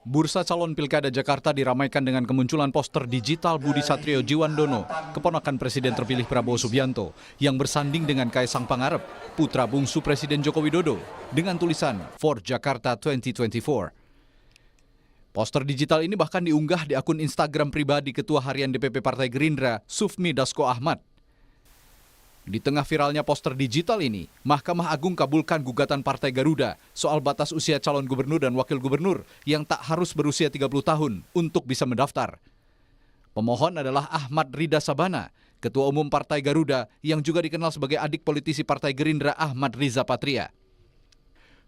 Bursa calon Pilkada Jakarta diramaikan dengan kemunculan poster digital Budi Satrio Djiwandono, keponakan Presiden terpilih Prabowo Subianto, yang bersanding dengan Kaisang Pangarep, putra bungsu Presiden Joko Widodo, dengan tulisan For Jakarta 2024. Poster digital ini bahkan diunggah di akun Instagram pribadi Ketua Harian DPP Partai Gerindra, Sufmi Dasko Ahmad. Di tengah viralnya poster digital ini, Mahkamah Agung kabulkan gugatan Partai Garuda soal batas usia calon gubernur dan wakil gubernur yang tak harus berusia 30 tahun untuk bisa mendaftar. Pemohon adalah Ahmad Rida Sabana, Ketua Umum Partai Garuda yang juga dikenal sebagai adik politisi Partai Gerindra Ahmad Riza Patria.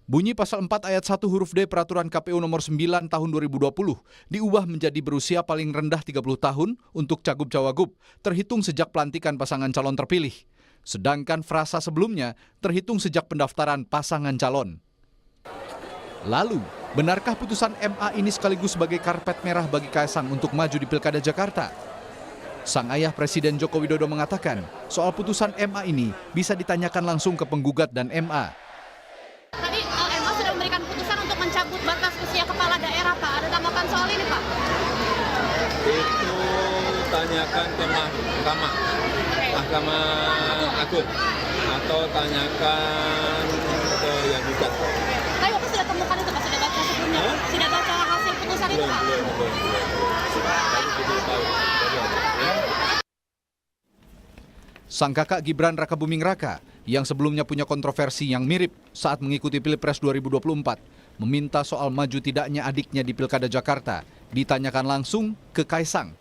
Bunyi pasal 4 ayat 1 huruf D Peraturan KPU nomor 9 tahun 2020 diubah menjadi berusia paling rendah 30 tahun untuk Cagup-Cawagup, terhitung sejak pelantikan pasangan calon terpilih. Sedangkan frasa sebelumnya terhitung sejak pendaftaran pasangan calon. Lalu, benarkah putusan MA ini sekaligus sebagai karpet merah bagi Kaisang untuk maju di Pilkada Jakarta? Sang ayah Presiden Joko Widodo mengatakan, soal putusan MA ini bisa ditanyakan langsung ke penggugat dan MA. Tadi MA sudah memberikan putusan untuk mencabut batas usia kepala daerah, Pak. Ada tanggapan soal ini, Pak? Itu tanyakan ke Mahkamah Agung atau tanyakan ke yang gugat. Tapi Bapak sudah temukan itu, Pak? Sudah baca sebelumnya? Sudah baca hasil putusan itu, Pak? Belum. Sang kakak Gibran Rakabuming Raka yang sebelumnya punya kontroversi yang mirip saat mengikuti Pilpres 2024 meminta soal maju tidaknya adiknya di Pilkada Jakarta ditanyakan langsung ke Kaisang.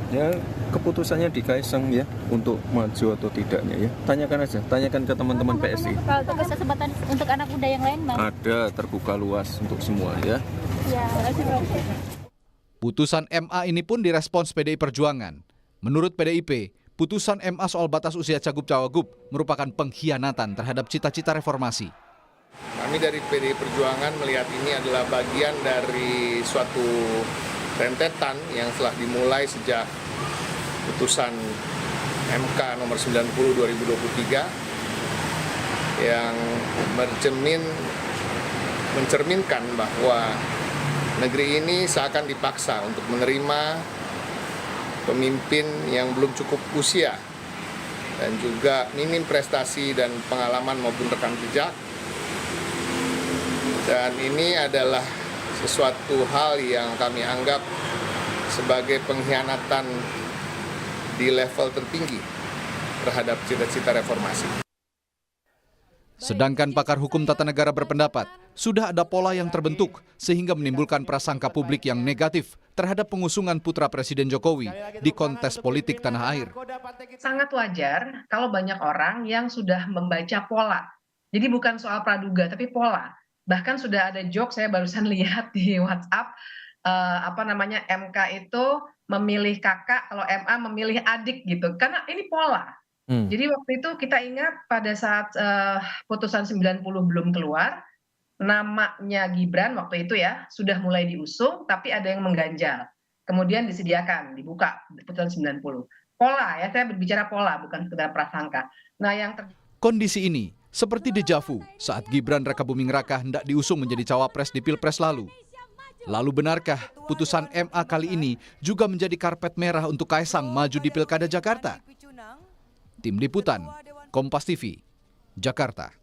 Ya, keputusannya di Kaisang ya untuk maju atau tidaknya ya. Tanyakan aja, tanyakan ke teman-teman PSI. Kalau untuk kesempatan untuk anak muda yang lain, Bang? Ada, terbuka luas untuk semua ya. Ya, Putusan MA ini pun direspons PDI Perjuangan. Menurut PDIP, putusan MA soal batas usia Cagup-Cawagup merupakan pengkhianatan terhadap cita-cita reformasi. Kami dari PDI Perjuangan melihat ini adalah bagian dari suatu rentetan yang telah dimulai sejak putusan MK nomor 90 2023 yang mencerminkan bahwa negeri ini seakan dipaksa untuk menerima pemimpin yang belum cukup usia dan juga minim prestasi dan pengalaman maupun rekam jejak. Dan ini adalah sesuatu hal yang kami anggap sebagai pengkhianatan di level tertinggi terhadap cita-cita reformasi. Sedangkan pakar hukum tata negara berpendapat, sudah ada pola yang terbentuk sehingga menimbulkan prasangka publik yang negatif terhadap pengusungan putra Presiden Jokowi di kontes politik tanah air. Sangat wajar kalau banyak orang yang sudah membaca pola. Jadi bukan soal praduga, tapi pola. Bahkan sudah ada joke, saya barusan lihat di WhatsApp, MK itu memilih kakak, kalau MA memilih adik gitu. Karena ini pola. Jadi waktu itu kita ingat pada saat putusan 90 belum keluar, namanya Gibran waktu itu ya, sudah mulai diusung, tapi ada yang mengganjal. Kemudian disediakan, dibuka putusan 90. Pola ya, saya berbicara pola, bukan sekedar prasangka. Nah, Kondisi ini seperti dejavu saat Gibran Rakabuming Raka hendak diusung menjadi cawapres di Pilpres lalu. Lalu benarkah putusan MA kali ini juga menjadi karpet merah untuk Kaisang maju di Pilkada Jakarta? Tim Liputan, Kompas TV, Jakarta.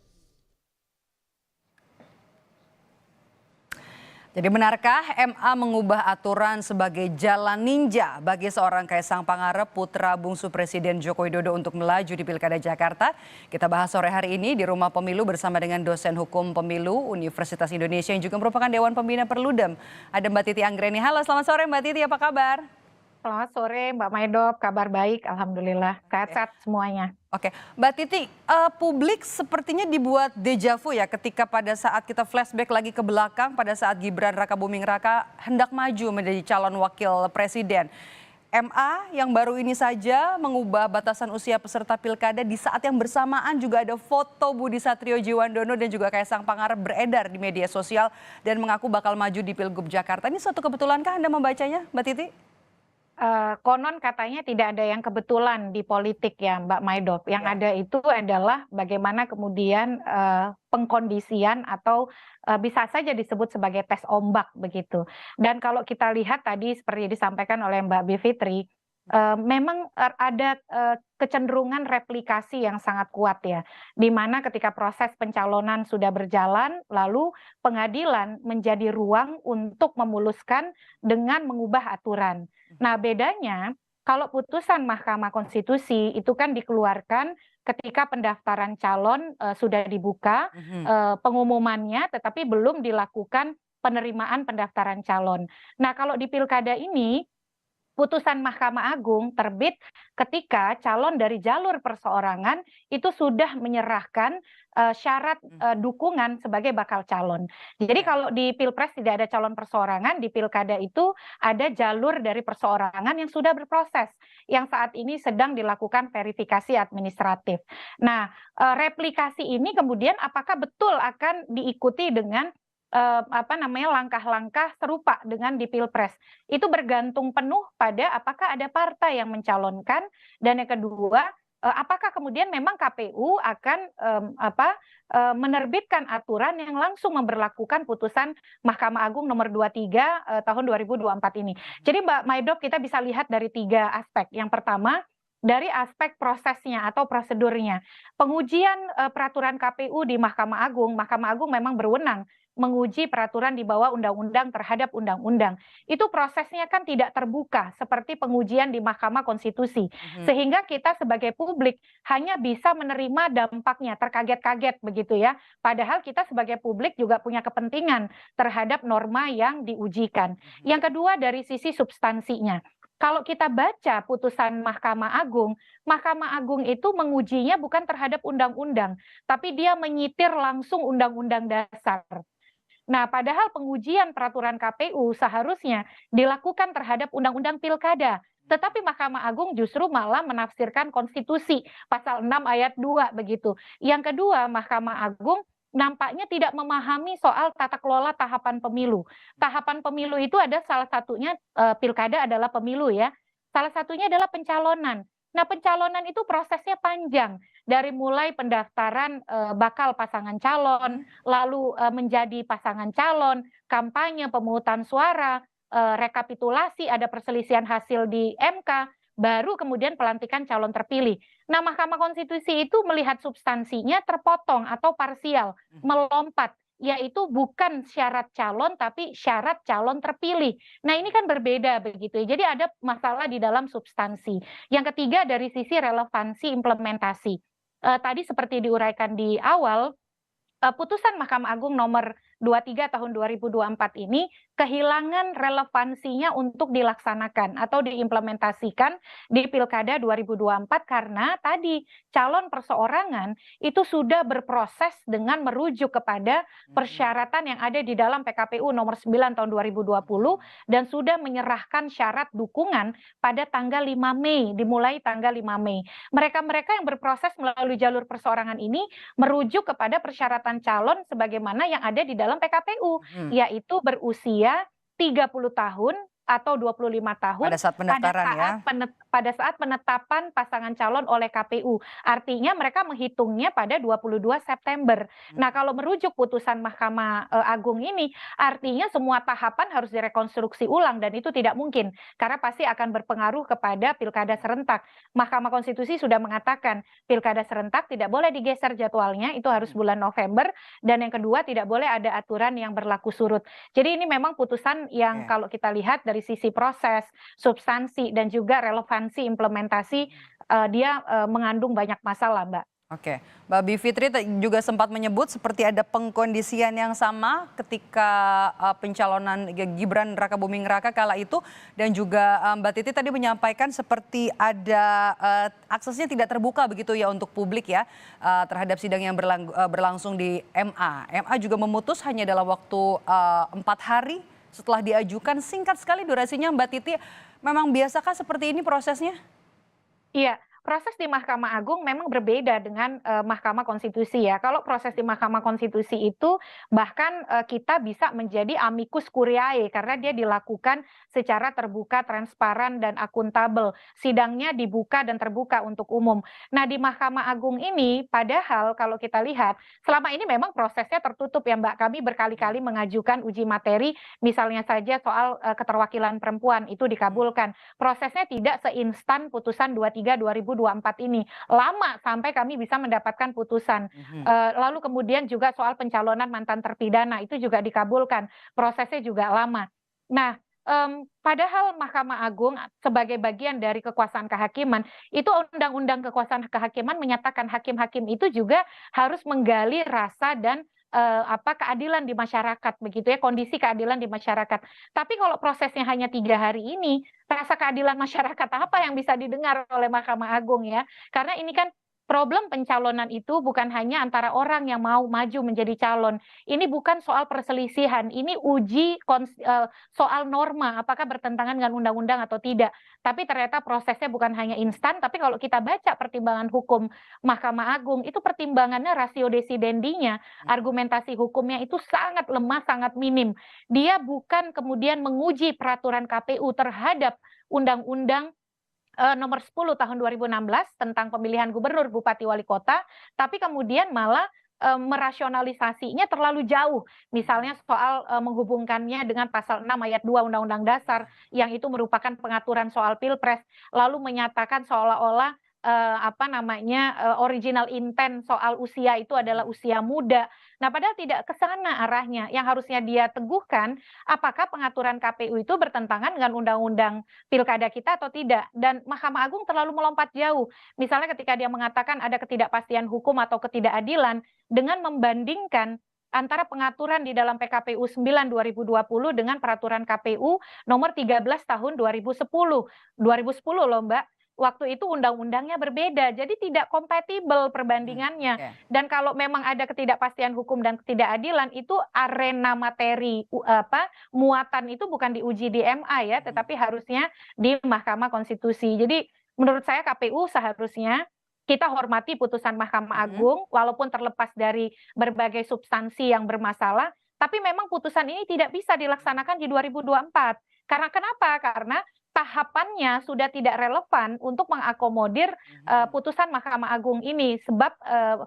Jadi benarkah MA mengubah aturan sebagai jalan ninja bagi seorang Kaisang Pangarep, putra bungsu Presiden Joko Widodo untuk melaju di Pilkada Jakarta? Kita bahas sore hari ini di Rumah Pemilu bersama dengan dosen hukum pemilu Universitas Indonesia yang juga merupakan Dewan Pembina Perludem. Ada Mbak Titi Anggreni. Halo, selamat sore Mbak Titi, apa kabar? Selamat sore Mbak Maidop, kabar baik, alhamdulillah, sehat-sehat semuanya. Oke, Mbak Titi, publik sepertinya dibuat dejavu ya ketika pada saat kita flashback lagi ke belakang pada saat Gibran Rakabuming Raka hendak maju menjadi calon wakil presiden. MA yang baru ini saja mengubah batasan usia peserta pilkada di saat yang bersamaan juga ada foto Budi Satrio Djiwandono dan juga Kaisang Pangarep beredar di media sosial dan mengaku bakal maju di Pilgub Jakarta. Ini suatu kebetulankah Anda membacanya, Mbak Titi? konon katanya tidak ada yang kebetulan di politik ya Mbak Maidop. Yang ada itu adalah bagaimana kemudian pengkondisian atau bisa saja disebut sebagai tes ombak begitu. Dan kalau kita lihat tadi seperti disampaikan oleh Mbak Bivitri, memang ada kecenderungan replikasi yang sangat kuat ya, di mana ketika proses pencalonan sudah berjalan, lalu pengadilan menjadi ruang untuk memuluskan dengan mengubah aturan. Nah, bedanya kalau putusan Mahkamah Konstitusi itu kan dikeluarkan ketika pendaftaran calon sudah dibuka, pengumumannya, tetapi belum dilakukan penerimaan pendaftaran calon. Nah, kalau di pilkada ini, putusan Mahkamah Agung terbit ketika calon dari jalur perseorangan itu sudah menyerahkan syarat dukungan sebagai bakal calon. Jadi kalau di Pilpres tidak ada calon perseorangan, di pilkada itu ada jalur dari perseorangan yang sudah berproses, yang saat ini sedang dilakukan verifikasi administratif. Nah, replikasi ini kemudian apakah betul akan diikuti dengan langkah-langkah serupa dengan di Pilpres. Itu bergantung penuh pada apakah ada partai yang mencalonkan, dan yang kedua, apakah kemudian memang KPU akan menerbitkan aturan yang langsung memberlakukan putusan Mahkamah Agung nomor 23 tahun 2024 ini. Jadi Mbak Maidop, kita bisa lihat dari 3 aspek. Yang pertama, dari aspek prosesnya atau prosedurnya. Pengujian peraturan KPU di Mahkamah Agung memang berwenang menguji peraturan di bawah undang-undang terhadap undang-undang. Itu prosesnya kan tidak terbuka seperti pengujian di Mahkamah Konstitusi. Sehingga kita sebagai publik hanya bisa menerima dampaknya, terkaget-kaget begitu ya. Padahal kita sebagai publik juga punya kepentingan terhadap norma yang diujikan. Yang kedua, dari sisi substansinya. Kalau kita baca putusan Mahkamah Agung itu mengujinya bukan terhadap undang-undang, tapi dia menyitir langsung undang-undang dasar. Nah, padahal pengujian peraturan KPU seharusnya dilakukan terhadap undang-undang pilkada. Tetapi Mahkamah Agung justru malah menafsirkan konstitusi, pasal 6 ayat 2 begitu. Yang kedua, Mahkamah Agung nampaknya tidak memahami soal tata kelola tahapan pemilu. Tahapan pemilu itu ada salah satunya, pilkada adalah pemilu ya. Salah satunya adalah pencalonan. Nah, pencalonan itu prosesnya panjang, dari mulai pendaftaran bakal pasangan calon, lalu menjadi pasangan calon, kampanye, pemungutan suara, rekapitulasi, ada perselisihan hasil di MK, baru kemudian pelantikan calon terpilih. Nah, Mahkamah Konstitusi itu melihat substansinya terpotong atau parsial, melompat, yaitu bukan syarat calon tapi syarat calon terpilih. Nah, ini kan berbeda begitu. Jadi ada masalah di dalam substansi. Yang ketiga, dari sisi relevansi implementasi. Tadi seperti diuraikan di awal, putusan Mahkamah Agung nomor 23 tahun 2024 ini kehilangan relevansinya untuk dilaksanakan atau diimplementasikan di Pilkada 2024 karena tadi calon perseorangan itu sudah berproses dengan merujuk kepada persyaratan yang ada di dalam PKPU nomor 9 tahun 2020 dan sudah menyerahkan syarat dukungan pada tanggal 5 Mei, dimulai tanggal 5 Mei. Mereka-mereka yang berproses melalui jalur perseorangan ini merujuk kepada persyaratan calon sebagaimana yang ada di dalam PKPU, yaitu berusia 30 tahun atau 25 tahun pada saat pendaftaran pada saat penetapan pasangan calon oleh KPU. Artinya mereka menghitungnya pada 22 September. Nah, kalau merujuk putusan Mahkamah Agung ini, artinya semua tahapan harus direkonstruksi ulang dan itu tidak mungkin karena pasti akan berpengaruh kepada pilkada serentak. Mahkamah Konstitusi sudah mengatakan pilkada serentak tidak boleh digeser jadwalnya, itu harus bulan November, dan yang kedua tidak boleh ada aturan yang berlaku surut. Jadi ini memang putusan yang kalau kita lihat dari sisi proses, substansi, dan juga relevansi implementasi, dia mengandung banyak masalah, Mbak. Oke, Mbak Bivitri juga sempat menyebut seperti ada pengkondisian yang sama ketika pencalonan Gibran Rakabuming Raka kala itu, dan juga Mbak Titi tadi menyampaikan seperti ada aksesnya tidak terbuka begitu ya untuk publik ya terhadap sidang yang berlangsung di MA. MA juga memutus hanya dalam waktu 4 hari setelah diajukan, singkat sekali durasinya. Mbak Titi, memang biasakah seperti ini prosesnya? Iya, proses di Mahkamah Agung memang berbeda dengan Mahkamah Konstitusi ya. Kalau proses di Mahkamah Konstitusi itu bahkan kita bisa menjadi amicus curiae karena dia dilakukan secara terbuka, transparan, dan akuntabel. Sidangnya dibuka dan terbuka untuk umum. Nah, di Mahkamah Agung ini padahal kalau kita lihat selama ini memang prosesnya tertutup ya Mbak. Kami berkali-kali mengajukan uji materi, misalnya saja soal keterwakilan perempuan itu dikabulkan. Prosesnya tidak seinstan putusan 23/2024 ini, lama sampai kami bisa mendapatkan putusan. Lalu kemudian juga soal pencalonan mantan terpidana itu juga dikabulkan, prosesnya juga lama. Nah, padahal Mahkamah Agung sebagai bagian dari kekuasaan kehakiman, itu Undang-Undang Kekuasaan Kehakiman menyatakan hakim-hakim itu juga harus menggali rasa dan keadilan di masyarakat, begitu ya, kondisi keadilan di masyarakat. Tapi kalau prosesnya hanya 3 hari ini, rasa keadilan masyarakat apa yang bisa didengar oleh Mahkamah Agung ya? Karena ini kan problem pencalonan itu bukan hanya antara orang yang mau maju menjadi calon. Ini bukan soal perselisihan, ini uji soal norma, apakah bertentangan dengan undang-undang atau tidak. Tapi ternyata prosesnya bukan hanya instan, tapi kalau kita baca pertimbangan hukum Mahkamah Agung, itu pertimbangannya rasio desidendinya, argumentasi hukumnya itu sangat lemah, sangat minim. Dia bukan kemudian menguji peraturan KPU terhadap undang-undang nomor 10 tahun 2016 tentang pemilihan gubernur, bupati, wali kota, tapi kemudian malah merasionalisasinya terlalu jauh. Misalnya soal menghubungkannya dengan pasal 6 ayat 2 Undang-Undang Dasar yang itu merupakan pengaturan soal Pilpres, lalu menyatakan seolah-olah original intent soal usia itu adalah usia muda. Nah, padahal tidak ke sana arahnya. Yang harusnya dia teguhkan, apakah pengaturan KPU itu bertentangan dengan undang-undang pilkada kita atau tidak. Dan Mahkamah Agung terlalu melompat jauh. Misalnya ketika dia mengatakan ada ketidakpastian hukum atau ketidakadilan dengan membandingkan antara pengaturan di dalam PKPU 9/2020 dengan peraturan KPU nomor 13 tahun 2010. 2010 loh Mbak. Waktu itu undang-undangnya berbeda, jadi tidak kompatibel perbandingannya. Dan kalau memang ada ketidakpastian hukum dan ketidakadilan, itu arena materi muatan itu bukan diuji di MA ya, tetapi harusnya di Mahkamah Konstitusi. Jadi menurut saya KPU seharusnya kita hormati putusan Mahkamah Agung, walaupun terlepas dari berbagai substansi yang bermasalah, tapi memang putusan ini tidak bisa dilaksanakan di 2024. Karena kenapa? Karena tahapannya sudah tidak relevan untuk mengakomodir putusan Mahkamah Agung ini, sebab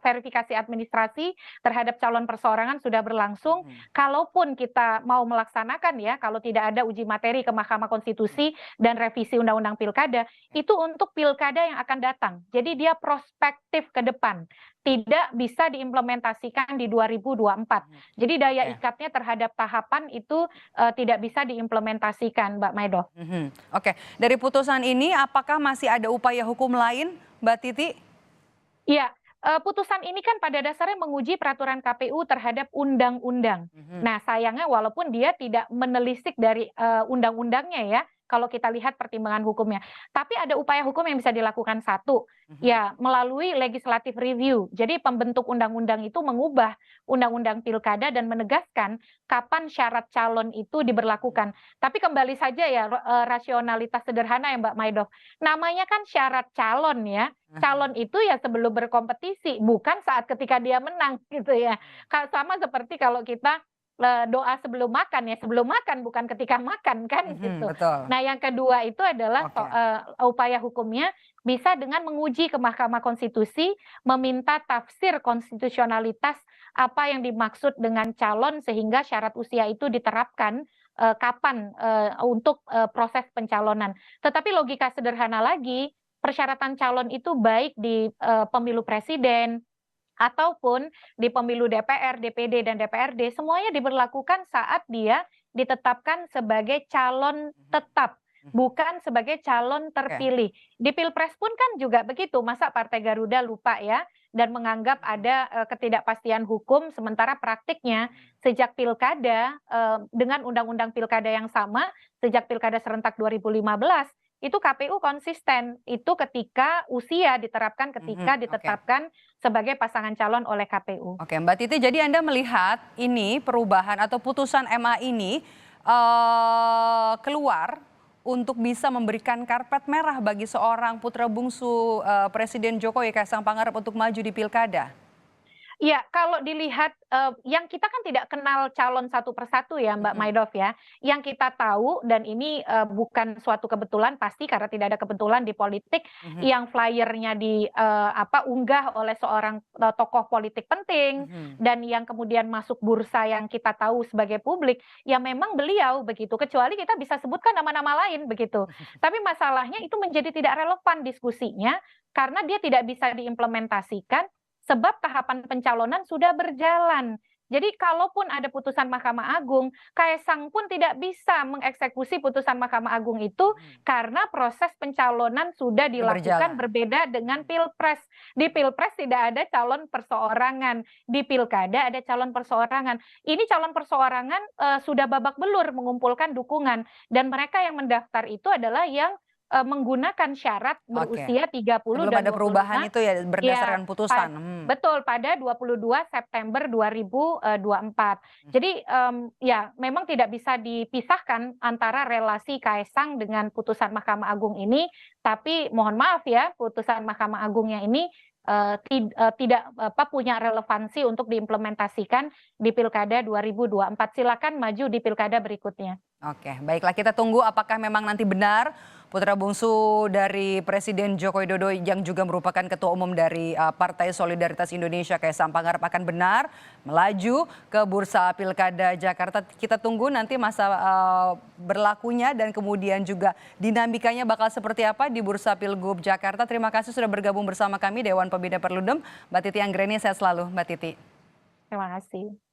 verifikasi administrasi terhadap calon perseorangan sudah berlangsung. Kalaupun kita mau melaksanakan ya, kalau tidak ada uji materi ke Mahkamah Konstitusi dan revisi Undang-Undang Pilkada, itu untuk pilkada yang akan datang. Jadi dia prospektif ke depan, tidak bisa diimplementasikan di 2024. Jadi daya ikatnya terhadap tahapan itu tidak bisa diimplementasikan, Mbak Maido. Oke, dari putusan ini apakah masih ada upaya hukum lain, Mbak Titi? Iya, putusan ini kan pada dasarnya menguji peraturan KPU terhadap undang-undang. Nah, sayangnya walaupun dia tidak menelisik dari undang-undangnya ya, kalau kita lihat pertimbangan hukumnya. Tapi ada upaya hukum yang bisa dilakukan satu, ya melalui legislative review. Jadi pembentuk undang-undang itu mengubah undang-undang pilkada dan menegaskan kapan syarat calon itu diberlakukan. Tapi kembali saja ya rasionalitas sederhana ya Mbak Maido. Namanya kan syarat calon ya. Calon itu ya sebelum berkompetisi, bukan saat ketika dia menang gitu ya. Sama seperti kalau kita doa sebelum makan ya, sebelum makan bukan ketika makan kan gitu. Betul. Nah, yang kedua itu adalah upaya hukumnya bisa dengan menguji ke Mahkamah Konstitusi, meminta tafsir konstitusionalitas apa yang dimaksud dengan calon sehingga syarat usia itu diterapkan kapan untuk proses pencalonan. Tetapi logika sederhana lagi, persyaratan calon itu baik di pemilu presiden ataupun di pemilu DPR, DPD, dan DPRD, semuanya diberlakukan saat dia ditetapkan sebagai calon tetap, bukan sebagai calon terpilih. Di Pilpres pun kan juga begitu, masa Partai Garuda lupa ya, dan menganggap ada ketidakpastian hukum, sementara praktiknya sejak pilkada, dengan undang-undang pilkada yang sama, sejak pilkada serentak 2015, itu KPU konsisten, itu ketika usia diterapkan ketika ditetapkan sebagai pasangan calon oleh KPU. Oke, Mbak Titi, jadi Anda melihat ini perubahan atau putusan MA ini keluar untuk bisa memberikan karpet merah bagi seorang putra bungsu Presiden Jokowi, Kaisang Pangarep, untuk maju di pilkada? Ya, kalau dilihat yang kita kan tidak kenal calon satu persatu ya Mbak Maidov ya. Yang kita tahu dan ini bukan suatu kebetulan pasti karena tidak ada kebetulan di politik yang flyernya unggah oleh seorang tokoh politik penting dan yang kemudian masuk bursa yang kita tahu sebagai publik ya memang beliau begitu. Kecuali kita bisa sebutkan nama-nama lain begitu. Tapi masalahnya itu menjadi tidak relevan diskusinya karena dia tidak bisa diimplementasikan sebab tahapan pencalonan sudah berjalan. Jadi kalaupun ada putusan Mahkamah Agung, Kaisang pun tidak bisa mengeksekusi putusan Mahkamah Agung itu karena proses pencalonan sudah dilakukan berbeda dengan Pilpres. Di Pilpres tidak ada calon perseorangan, di Pilkada ada calon perseorangan. Ini calon perseorangan sudah babak belur mengumpulkan dukungan dan mereka yang mendaftar itu adalah yang menggunakan syarat berusia 30 Belum dan ada perubahan 25. itu ya berdasarkan putusan. Betul, pada 22 September 2024. Jadi ya memang tidak bisa dipisahkan antara relasi Kaisang dengan putusan Mahkamah Agung ini, tapi mohon maaf ya, putusan Mahkamah Agungnya ini tidak punya relevansi untuk diimplementasikan di Pilkada 2024. Silakan maju di Pilkada berikutnya. Oke, baiklah, kita tunggu apakah memang nanti benar putra bungsu dari Presiden Joko Widodo yang juga merupakan ketua umum dari Partai Solidaritas Indonesia, Kaisang Pangarep, akan benar melaju ke bursa Pilkada Jakarta. Kita tunggu nanti masa berlakunya dan kemudian juga dinamikanya bakal seperti apa di bursa Pilgub Jakarta. Terima kasih sudah bergabung bersama kami Dewan Pembina Perludem, Mbak Titi Anggreni. Sehat selalu Mbak Titi. Terima kasih.